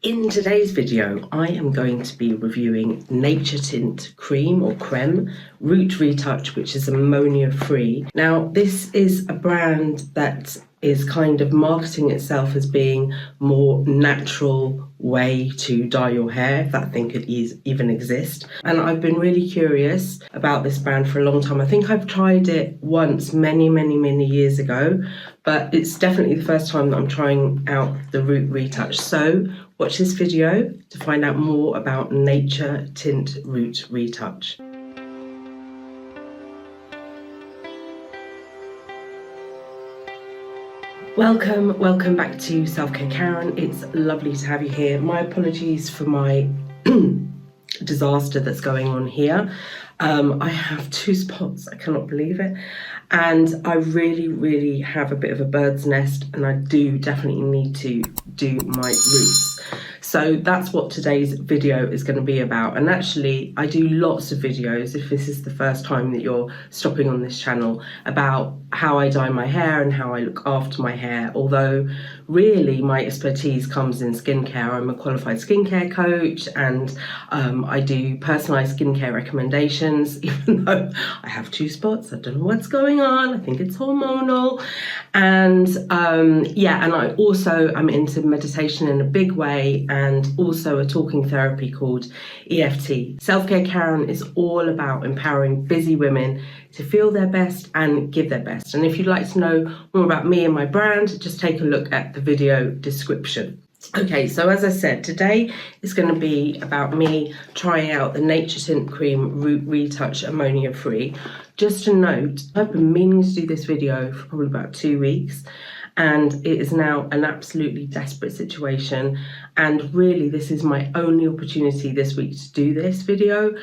In today's video, I am going to be reviewing Naturtint Crème Root Retouch, which is ammonia free. Now, this is a brand that is kind of marketing itself as being more natural way to dye your hair, if that thing could even exist. And I've been really curious about this brand for a long time. I think I've tried it once many years ago, but it's definitely the first time that I'm trying out the Root Retouch. So watch this video to find out more about Naturtint Root Retouch. Welcome back to Selfcare Karen. It's lovely to have you here. My apologies for my disaster that's going on here. I have 2 spots, I cannot believe it. And I really have a bit of a bird's nest, and I do definitely need to do my roots. So that's what today's video is going to be about. And actually, I do lots of videos, if this is the first time that you're stopping on this channel, about how I dye my hair and how I look after my hair. Although really my expertise comes in skincare. I'm a qualified skincare coach, and I do personalized skincare recommendations, even though I have 2 spots. I don't know what's going on. I think it's hormonal. And yeah, and I also am into meditation in a big way, and also a talking therapy called EFT. Selfcare Karen is all about empowering busy women to feel their best and give their best. And if you'd like to know more about me and my brand, just take a look at the video description. Okay, so as I said, today is going to be about me trying out the Naturtint Crème Root Retouch Ammonia Free. Just a note, I've been meaning to do this video for probably about 2 weeks, and it is now an absolutely desperate situation. And really, this is my only opportunity this week to do this video.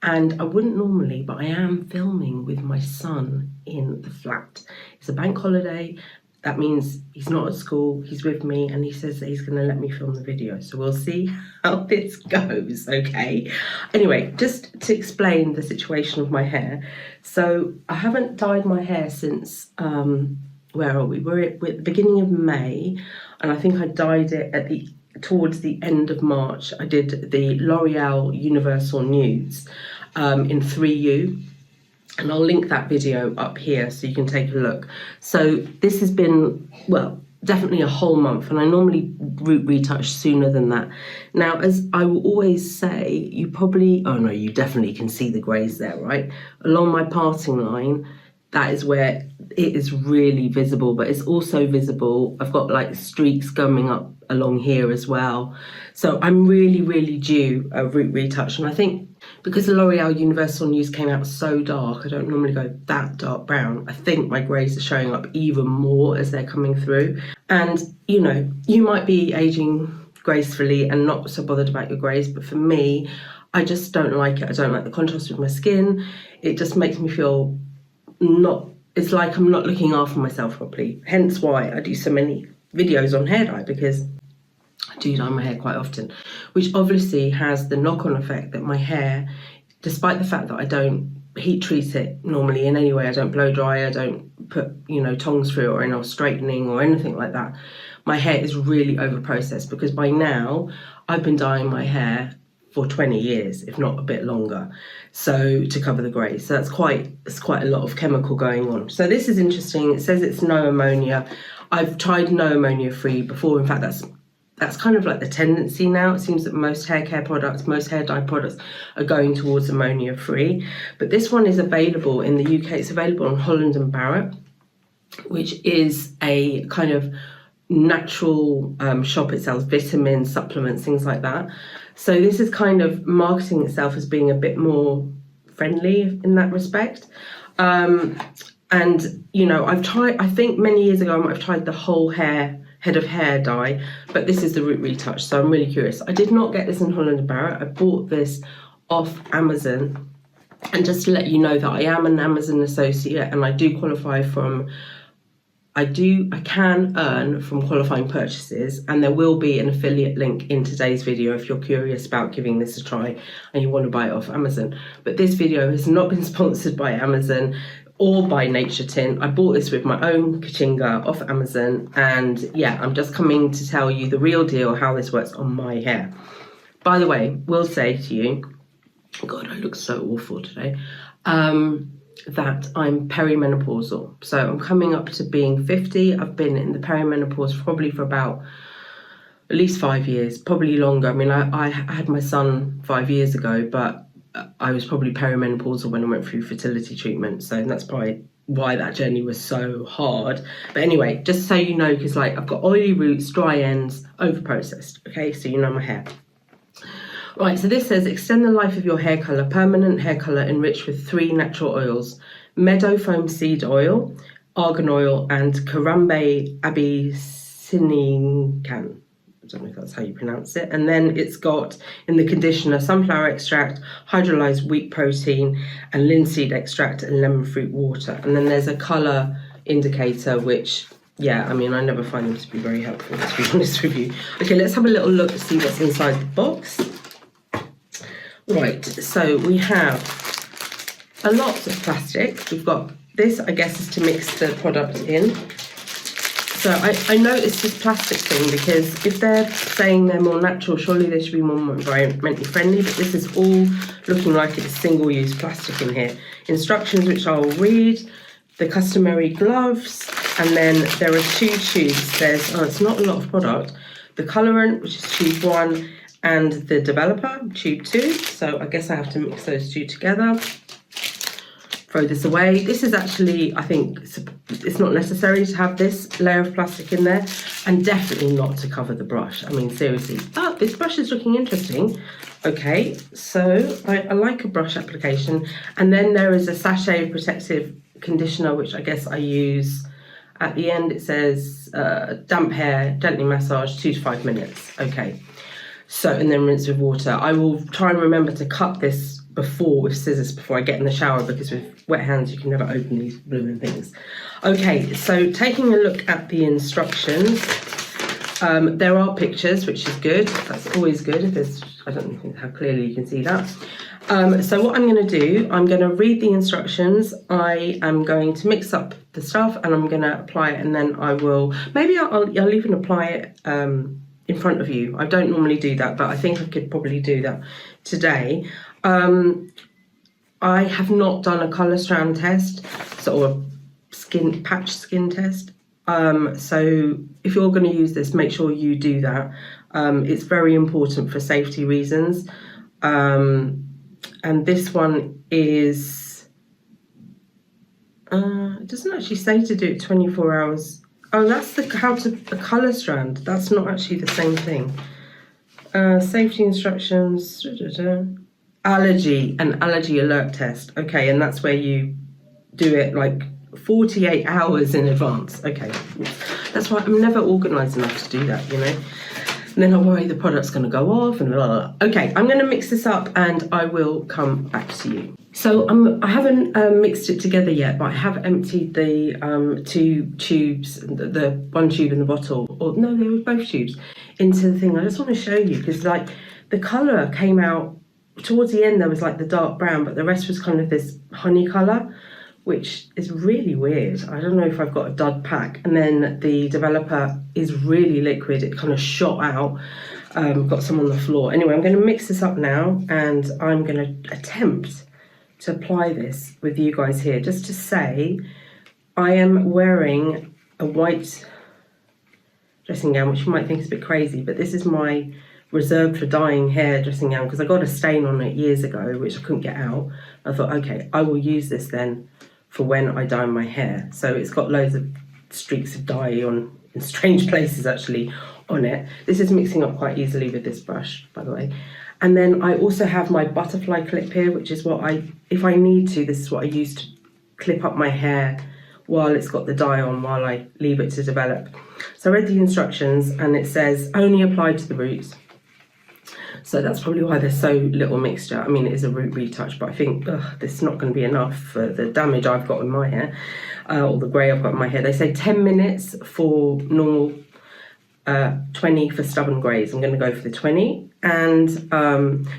And I wouldn't normally, but I am filming with my son in the flat. It's a bank holiday. That means he's not at school, he's with me, and he says that he's going to let me film the video. So we'll see how this goes, okay? Anyway, just to explain the situation of my hair. So I haven't dyed my hair since, where are we? We're at the beginning of May, and I think I dyed it towards the end of March. I did the L'Oreal Universal Nudes in 3U. And I'll link that video up here so you can take a look. So this has been, well, definitely a whole month, and I normally root retouch sooner than that. Now, as I will always say, you definitely can see the greys there, right? Along my parting line, that is where it is really visible, but it's also visible. I've got like streaks coming up along here as well. So I'm really due a root retouch. And I think because the L'Oreal Universal Nudes came out so dark, I don't normally go that dark brown. I think my greys are showing up even more as they're coming through. And you know, you might be aging gracefully and not so bothered about your greys, but for me, I just don't like it. I don't like the contrast with my skin. It just makes me feel it's like I'm not looking after myself properly. Hence why I do so many videos on hair dye, because I do dye my hair quite often, which obviously has the knock-on effect that my hair, despite the fact that I don't heat treat it normally in any way, I don't blow dry, I don't put, you know, tongs through it or any straightening or anything like that, my hair is really over-processed, because by now I've been dyeing my hair for 20 years, if not a bit longer, so to cover the grey. So it's quite a lot of chemical going on. So this is interesting. It says it's no ammonia. I've tried no ammonia free before. In fact, that's kind of like the tendency now. It seems that most hair care products, most hair dye products are going towards ammonia free. But this one is available in the UK. It's available on Holland & Barrett, which is a kind of natural shop. It sells vitamins, supplements, things like that. So this is kind of marketing itself as being a bit more friendly in that respect. And, you know, I think many years ago, I've tried the whole head of hair dye, but this is the Root Retouch, so I'm really curious. I did not get this in Holland & Barrett. I bought this off Amazon. And just to let you know that I am an Amazon associate, and I do qualify from, I can earn from qualifying purchases, and there will be an affiliate link in today's video if you're curious about giving this a try and you want to buy it off Amazon. But this video has not been sponsored by Amazon. or by Naturtint. I bought this with my own Kachinga off Amazon, and yeah, I'm just coming to tell you the real deal, how this works on my hair. By the way, will say to you, God, I look so awful today, that I'm perimenopausal. So I'm coming up to being 50. I've been in the perimenopause probably for about at least 5 years, probably longer. I mean, I had my son 5 years ago, but I was probably perimenopausal when I went through fertility treatment. So that's probably why that journey was so hard. But anyway, just so you know, because like I've got oily roots, dry ends, over-processed. Okay, so you know my hair. Right, so this says, extend the life of your hair colour, permanent hair colour enriched with 3 natural oils: meadow foam seed oil, argan oil, and Karambe Abyssinian. I don't know if that's how you pronounce it. And then it's got in the conditioner sunflower extract, hydrolyzed wheat protein, and linseed extract and lemon fruit water. And then there's a colour indicator, which, yeah, I mean, I never find them to be very helpful, to be honest with you. Okay, let's have a little look to see what's inside the box. Right, so we have a lot of plastic. We've got this, I guess, is to mix the product in. So I noticed this plastic thing because if they're saying they're more natural, surely they should be more environmentally friendly, but this is all looking like it's single-use plastic in here. Instructions, which I'll read, the customary gloves, and then there are 2 tubes. There's, it's not a lot of product, the colorant, which is tube 1, and the developer, tube 2. So I guess I have to mix those 2 together. Throw this away. This is actually, I think, it's not necessary to have this layer of plastic in there, and definitely not to cover the brush. I mean, seriously. Oh, this brush is looking interesting. Okay, so I like a brush application. And then there is a sachet of protective conditioner, which I guess I use at the end. It says damp hair, gently massage, 2 to 5 minutes. Okay, so, and then rinse with water. I will try and remember to cut this before with scissors before I get in the shower, because with wet hands you can never open these blooming things. Okay, so taking a look at the instructions, there are pictures, which is good. That's always good. If there's, I don't know how clearly you can see that. So what I'm going to do, I'm going to read the instructions. I am going to mix up the stuff and I'm going to apply it, and then I will, maybe I'll even apply it in front of you. I don't normally do that, but I think I could probably do that today. I have not done a colour strand test, or a patch skin test. So if you're going to use this, make sure you do that. It's very important for safety reasons. And this one is, it doesn't actually say to do it 24 hours. Oh, that's the colour strand. That's not actually the same thing. Safety instructions. An allergy alert test. Okay, and that's where you do it like 48 hours in advance. Okay, that's why I'm never organised enough to do that, you know. And then I worry the product's going to go off and blah, blah, blah. Okay, I'm going to mix this up and I will come back to you. So I haven't mixed it together yet, but I have emptied the 2 tubes, the 1 tube in the bottle, or no, they were both tubes, into the thing. I just want to show you, because like the colour came out, towards the end there was like the dark brown, but the rest was kind of this honey colour, which is really weird. I don't know if I've got a dud pack. And then the developer is really liquid. It kind of shot out. Got some on the floor. Anyway, I'm going to mix this up now, and I'm going to attempt to apply this with you guys here. Just to say, I am wearing a white dressing gown, which you might think is a bit crazy, but this is my reserved for dyeing hair dressing gown, because I got a stain on it years ago, which I couldn't get out. I thought, okay, I will use this then for when I dye my hair. So it's got loads of streaks of dye in strange places actually on it. This is mixing up quite easily with this brush, by the way. And then I also have my butterfly clip here, which is what if I need to, this is what I use to clip up my hair while it's got the dye on, while I leave it to develop. So I read the instructions and it says only apply to the roots. So that's probably why there's so little mixture. I mean, it is a root retouch, but I think this is not going to be enough for the damage I've got in my hair, or the grey I've got in my hair. They say 10 minutes for normal 20 for stubborn greys. I'm going to go for the 20. And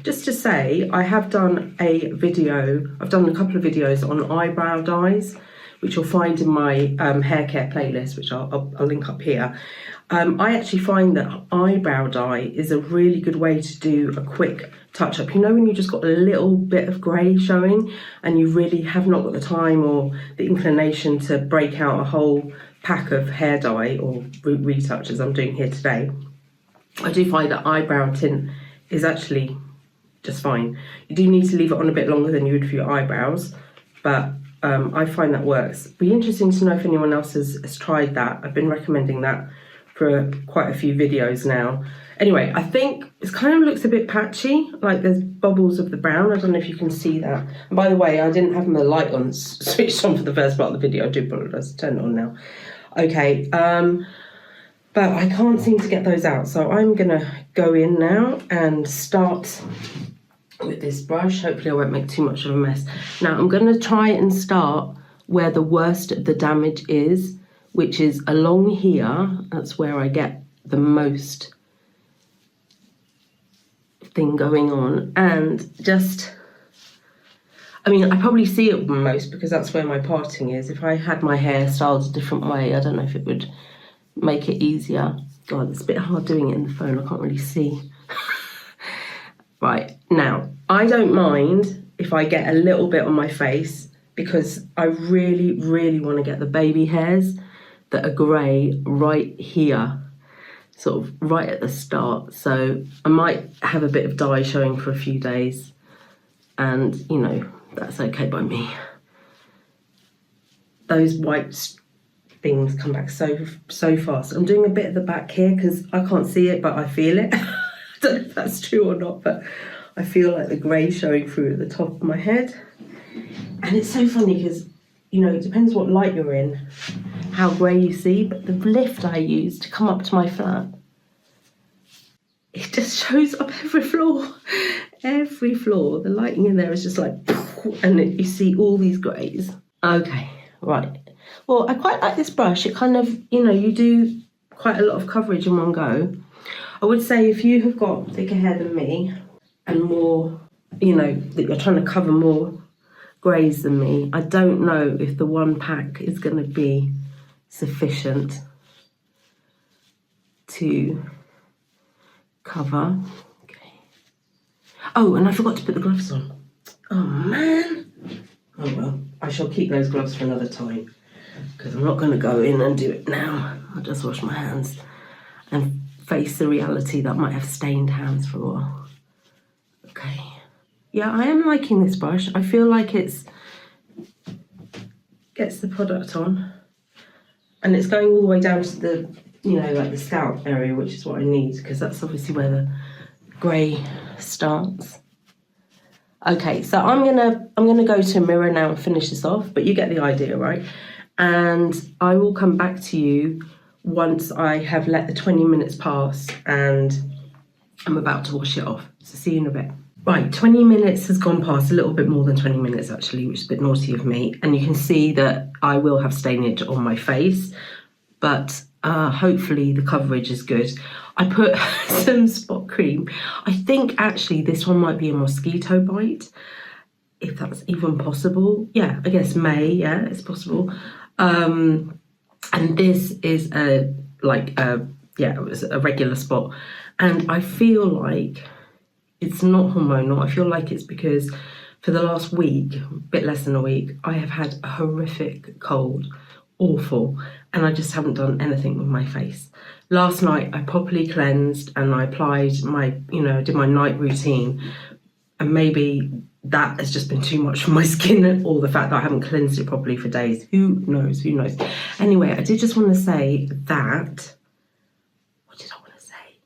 just to say, I have done a video, I've done a couple of videos on eyebrow dyes, which you'll find in my hair care playlist, which I'll link up here. I actually find that eyebrow dye is a really good way to do a quick touch up. You know, when you just got a little bit of grey showing and you really have not got the time or the inclination to break out a whole pack of hair dye or root retouch as I'm doing here today. I do find that eyebrow tint is actually just fine. You do need to leave it on a bit longer than you would for your eyebrows, but I find that works. Be interesting to know if anyone else has tried that. I've been recommending that for quite a few videos now. Anyway, I think it kind of looks a bit patchy, like there's bubbles of the brown. I don't know if you can see that. And by the way, I didn't have my light on, switched on for the first part of the video. I do apologise, turn it on now. Okay, but I can't seem to get those out. So I'm gonna go in now and start with this brush. Hopefully I won't make too much of a mess. Now I'm gonna try and start where the worst of the damage is, which is along here. That's where I get the most thing going on, and just, I mean, I probably see it most because that's where my parting is. If I had my hair styled a different way, I don't know if it would make it easier. God, it's a bit hard doing it in the phone, I can't really see. Right, now, I don't mind if I get a little bit on my face because I really, really want to get the baby hairs that are grey right here, sort of right at the start. So I might have a bit of dye showing for a few days, and you know, that's okay by me. Those white things come back so fast. I'm doing a bit at the back here because I can't see it, but I feel it. I don't know if that's true or not, but I feel like the grey showing through at the top of my head. And it's so funny because, you know, it depends what light you're in, how grey you see, but the lift I use to come up to my flat, it just shows up every floor. Every floor. The lighting in there is just like, and you see all these greys. Okay, right. Well, I quite like this brush. It kind of, you know, you do quite a lot of coverage in one go. I would say if you have got thicker hair than me and more, you know, that you're trying to cover more greys than me, I don't know if the one pack is going to be sufficient to cover. Okay. Oh, and I forgot to put the gloves on. Oh man. Oh well, I shall keep those gloves for another time because I'm not going to go in and do it now. I'll just wash my hands and face the reality that I might have stained hands for a while. Okay. Yeah, I am liking this brush. I feel like it's gets the product on, and it's going all the way down to the, you know, like the scalp area, which is what I need because that's obviously where the grey starts. Okay, so I'm gonna go to a mirror now and finish this off, but you get the idea, right? And I will come back to you once I have let the 20 minutes pass and I'm about to wash it off. So see you in a bit. Right, 20 minutes has gone past, a little bit more than 20 minutes actually, which is a bit naughty of me. And you can see that I will have stainage on my face, but hopefully the coverage is good. I put some spot cream. I think actually this one might be a mosquito bite, if that's even possible. Yeah, I guess May, yeah, it's possible. And this is it was a regular spot. And I feel like it's not hormonal. I feel like it's because for the last week, a bit less than a week, I have had a horrific cold, awful, and I just haven't done anything with my face. Last night I properly cleansed and I applied my, you know, did my night routine, and maybe that has just been too much for my skin, or the fact that I haven't cleansed it properly for days. Who knows, who knows. Anyway, I did just want to say that, what did I want to say?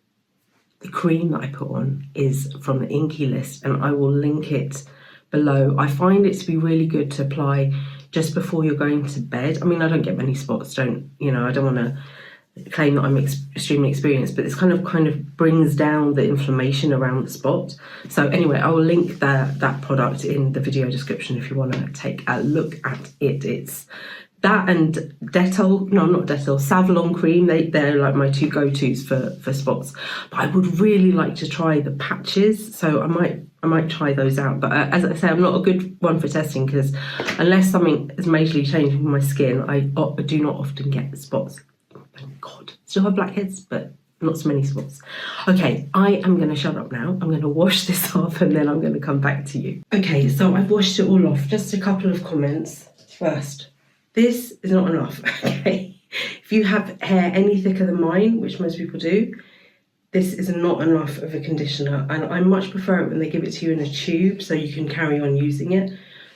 The cream that I put on is from the Inky list, and I will link it below. I find it to be really good to apply just before you're going to bed. I mean, I don't get many spots, I don't want to claim that I'm extremely experienced, but this kind of brings down the inflammation around the spot. So anyway, I will link that product in the video description if you want to take a look at it. It's That and Dettol, no, not Dettol, Savlon cream, they're like my two go-tos for spots. But I would really like to try the patches, so I might try those out. But as I say, I'm not a good one for testing because unless something is majorly changing with my skin, I do not often get spots. Thank God. Still have blackheads, but not so many spots. Okay, I am going to shut up now. I'm going to wash this off and then I'm going to come back to you. Okay, so I've washed it all off. Just a couple of comments first. This is not enough, okay? If you have hair any thicker than mine, which most people do, this is not enough of a conditioner. And I much prefer it when they give it to you in a tube so you can carry on using it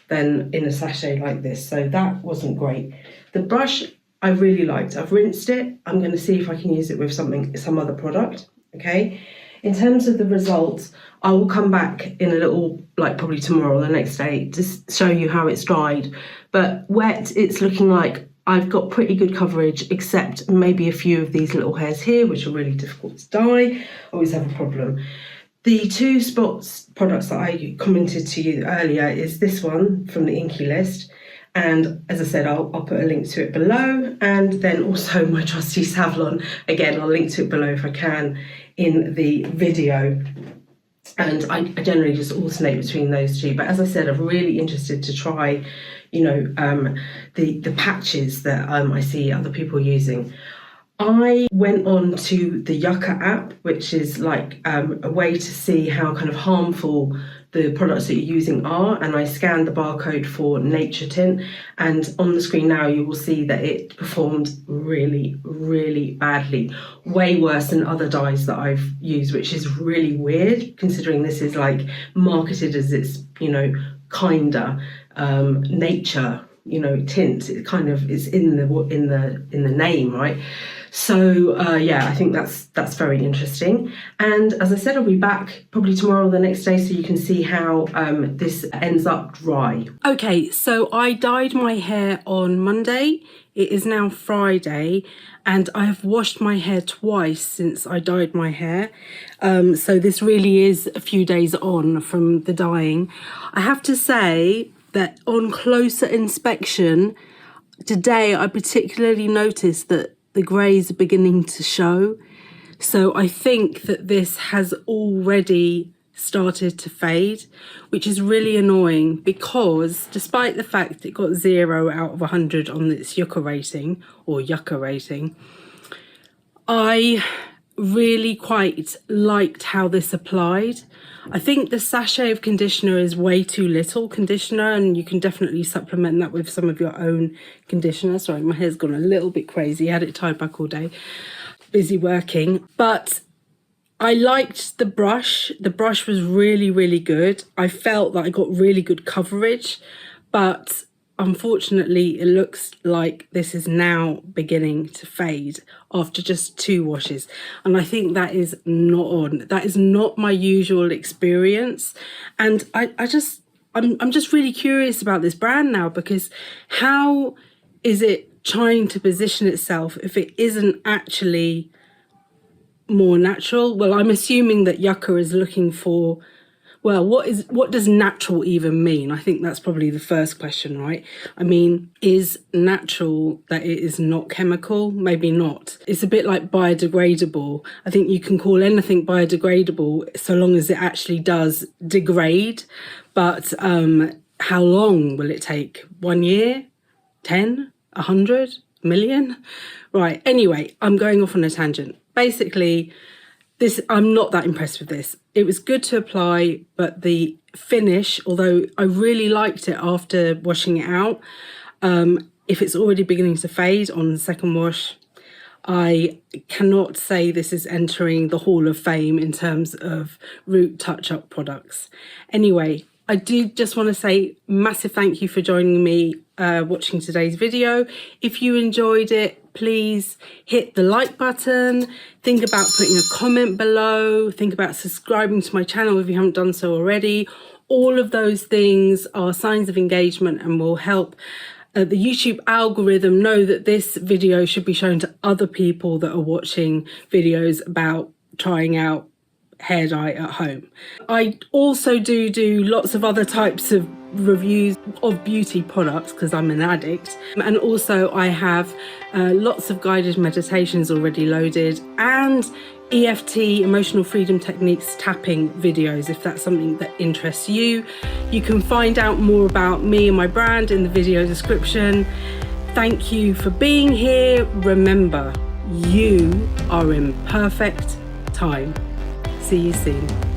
than in a sachet like this. So that wasn't great. The brush I really liked. I've rinsed it. I'm going to see if I can use it with some other product, okay? In terms of the results, I will come back in a little, like probably tomorrow or the next day, to show you how it's dried. But wet, it's looking like I've got pretty good coverage, except maybe a few of these little hairs here, which are really difficult to dye. Always have a problem. The two spots products that I commented to you earlier is this one from the Inky list. And as I said, I'll put a link to it below, and then also my trusty Savlon. Again, I'll link to it below if I can in the video. And I generally just alternate between those two. But as I said, I'm really interested to try, you know, the patches that I see other people using. I went on to the Yucca app, which is like a way to see how kind of harmful the products that you're using are, and I scanned the barcode for Naturtint, and on the screen now you will see that it performed really, really badly, way worse than other dyes that I've used, which is really weird considering this is like marketed as it's, you know, kinder nature, you know, tint. It kind of is in the name, right? So yeah, I think that's very interesting. And as I said, I'll be back probably tomorrow or the next day so you can see how this ends up dry. Okay, so I dyed my hair on Monday. It is now Friday, and I have washed my hair twice since I dyed my hair. So this really is a few days on from the dyeing. I have to say that on closer inspection, today I particularly noticed that the greys are beginning to show. So I think that this has already started to fade, which is really annoying because despite the fact it got 0 out of 100 on its Yucca rating, I really quite liked how this applied. I think the sachet of conditioner is way too little conditioner, and you can definitely supplement that with some of your own conditioner. Sorry, my hair's gone a little bit crazy. I had it tied back all day, busy working. But I liked the brush. The brush was really, really good. I felt that I got really good coverage, but unfortunately, it looks like this is now beginning to fade after just 2 washes. And I think that is not on. That is not my usual experience. And I'm just really curious about this brand now, because how is it trying to position itself if it isn't actually more natural? Well, I'm assuming that Yucca is looking for, well, what does natural even mean? I think that's probably the first question, right? I mean, is natural that it is not chemical? Maybe not. It's a bit like biodegradable. I think you can call anything biodegradable so long as it actually does degrade. But how long will it take? 1 year? 10? 100? A million? Right, anyway, I'm going off on a tangent. Basically, I'm not that impressed with this. It was good to apply, but the finish, although I really liked it after washing it out, if it's already beginning to fade on the second wash, I cannot say this is entering the Hall of Fame in terms of root touch-up products. Anyway, I do just want to say massive thank you for joining me watching today's video. If you enjoyed it, please hit the like button. Think about putting a comment below. Think about subscribing to my channel if you haven't done so already. All of those things are signs of engagement and will help the YouTube algorithm know that this video should be shown to other people that are watching videos about trying out hair dye at home. I also do lots of other types of reviews of beauty products because I'm an addict, and also I have lots of guided meditations already loaded, and EFT, emotional freedom techniques, tapping videos if that's something that interests you. You can find out more about me and my brand in the video description. Thank you for being here. Remember, you are in perfect time. See you soon.